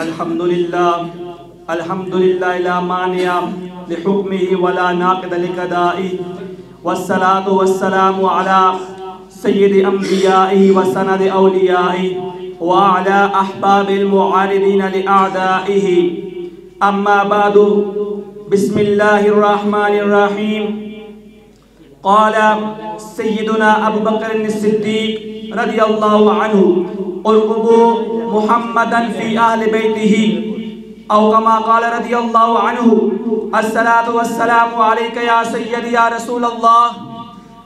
अल्हम्दुलिल्लाह ला मानिया लिहुक्मिही वला नाक़िद लिक़दाई वस्सलातु वस्सलामु अला सय्यिदि अंबियाई व सनदि औलियाई व अला अहबाबिल मुआरिदीन लिअअदाइही अम्मा बादु बिस्मिल्लाहिर रहमानिर रहीम। क़ाला सय्यिदुना अबू बकर सिद्दीक़ रज़ियल्लाहु अन्हु उरक़ुबू मुहम्मदन फ़ी अहलि बैतिही औ कमा क़ाल रज़ियल्लाहु अन्हु अस्सलातु वस्सलामु अलैका या सय्यदी या रसूलल्लाह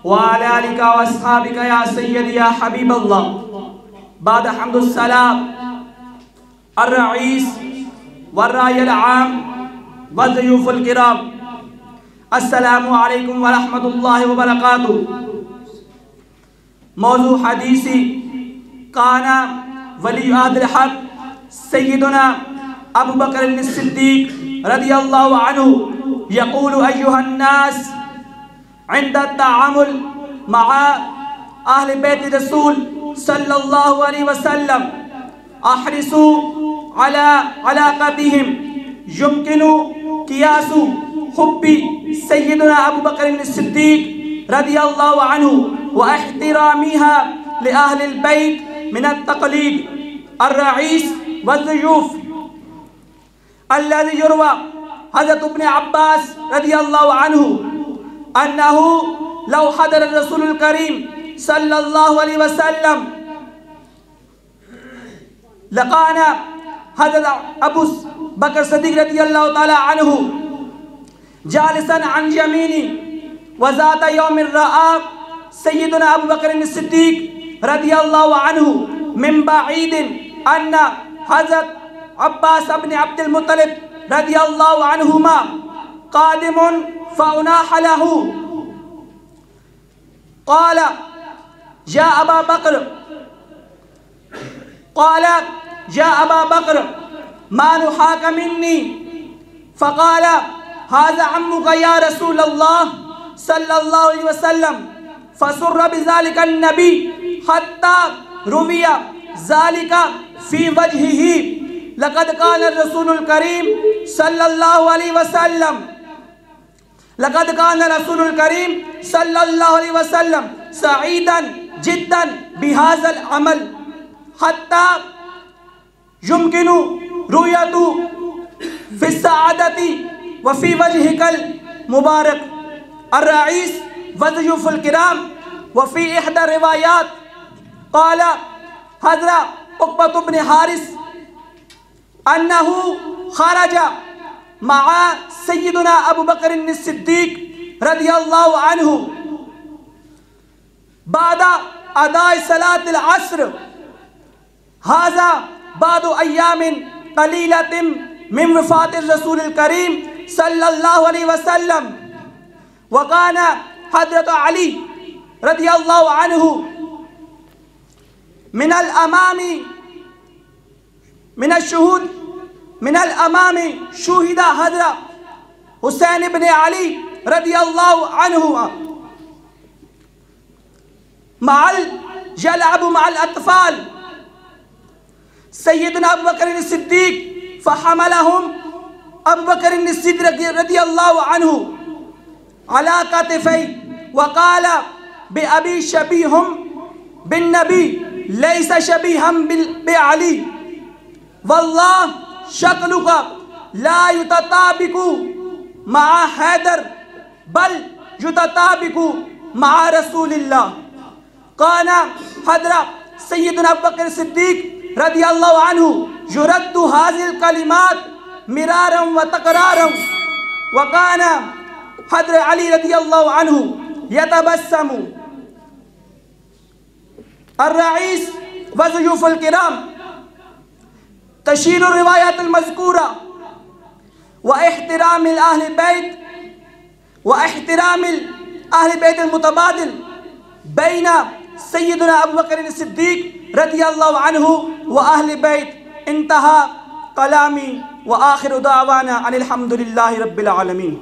व अला आलिका व अस्हाबिका या सय्यदी या हबीबल्लाह। बाद हम्दुस्सलाम अर्रईस वर्रायल आम वज़यूफ़ुल किराम अस्सलामु अलैकुम व रहमतुल्लाहि व बरकातुहू। मौज़ू हदीसी काना वली अहदिल हक़ सय्यदुना अबू बकर सिद्दीक़ रज़ियल्लाहु अन्हु यक़ूलु अय्युहन नास इंद तआमुल मआ अहले बैत रसूल सल्लल्लाहु अलैहि वसल्लम अहरिसु अला अलाक़तिहिम युमकिनु क़ियासु हुब्बी सय्यदुना अबू बकर सिद्दीक़ रज़ियल्लाहु अन्हु व इहतिरामिहा लि अहलिल बैत मिन अत-तक़लीद अर्रईस वज़यूफ़ अल्लज़ी युरवा हज़रत इब्न अब्बास रज़ियल्लाहु अन्हु अन्नहु लौ हदर रसूलुल करीम सल्लल्लाहु अलैहि वसल्लम लकाना हज़रत अबू बकर सिद्दीक़ रज़ियल्लाहु तआला अन्हु जालिसन अन यमीनी व ज़ात यौमिर रआ सय्यदुना अबू बकर सिद्दीक़ रज़ियल्लाहु अन्हु मिन बईदिन अन्ना हज़रत अब्बास इब्न अब्दुल मुत्तलिब रज़ियल्लाहु अन्हुमा क़ादिमुन फ़उनाह लहू क़ाल या अबा बकर मा नुहाक मिन्नी फ़क़ाल हाज़ा अम्मुका या रसूलल्लाह सल्लल्लाहु अलैहि वसल्लम फ़सुर्र बिज़ालिका नबी हत्ता रुविया ज़ालिका फ़ी वजहिही लक़द कान रसूलुल करीम सल्लल्लाहु अलैहि वसल्लम सईदन जिद्दन बिहाज़ल अमल हत्ता युमकिनु रुयतु फ़ी सआदती व फ़ी वजहिकल मुबारक अर्रईस वज़यूफ़ुल किराम व फ़ी इहदा रिवायात क़ाल हज़रत उक़बतु इब्न हारिस अन्नहु खरजा मआ सय्यदुना अबू बकर सिद्दीक़ रज़ियल्लाहु अन्हु बादा अदाए सलातिल अस्र हाज़ा बादु अय्यामिन क़लीलतिन मिन वफ़ातिर रसूलिल करीम सल्लल्लाहु अलैहि वसल्लम व काना हज़रत अली रज़ियल्लाहु अन्हु मिनल अमामी शुहिदा हज़रत हुसैन इब्न अली रज़ियल्लाहु अन्हु मअल यलअबु मअल अत्फ़ाल सय्यदुना अबू बकर सिद्दीक़ फ़हमलहुम अबू बकर सिद्दीक़ रज़ियल्लाहु अन्हु अला कतिफ़ैहि व क़ाल बिअबी शबीहुम बिन नबी लैसा शबीहम बिअली वल्लाह शक्लुका ला युतताबिकु मआ हैदर बल युतताबिकु मआ रसूलिल्लाह। काना हज़रत सय्यदुना अबू बकर सिद्दीक़ रज़ियल्लाहु अन्हु युरद्दु हाज़िल कलिमात मिरारम व तकरारम व काना हज़रत अली रज़ियल्लाहु अन्हु यतबस्समु। अर्रईस वज़यूफ़ुल किराम तशीरु रिवायातिल मज़कूरा व इहतिरामिल अहले बैत मुतबादिल बैना सय्यदुना अबू बकर सिद्दीक़ रज़ियल्लाहु अन्हु व अहले बैत। इंतहा कलामी व आखिरु दावाना अनिल हम्दुलिल्लाहि रब्बिल आलमीन।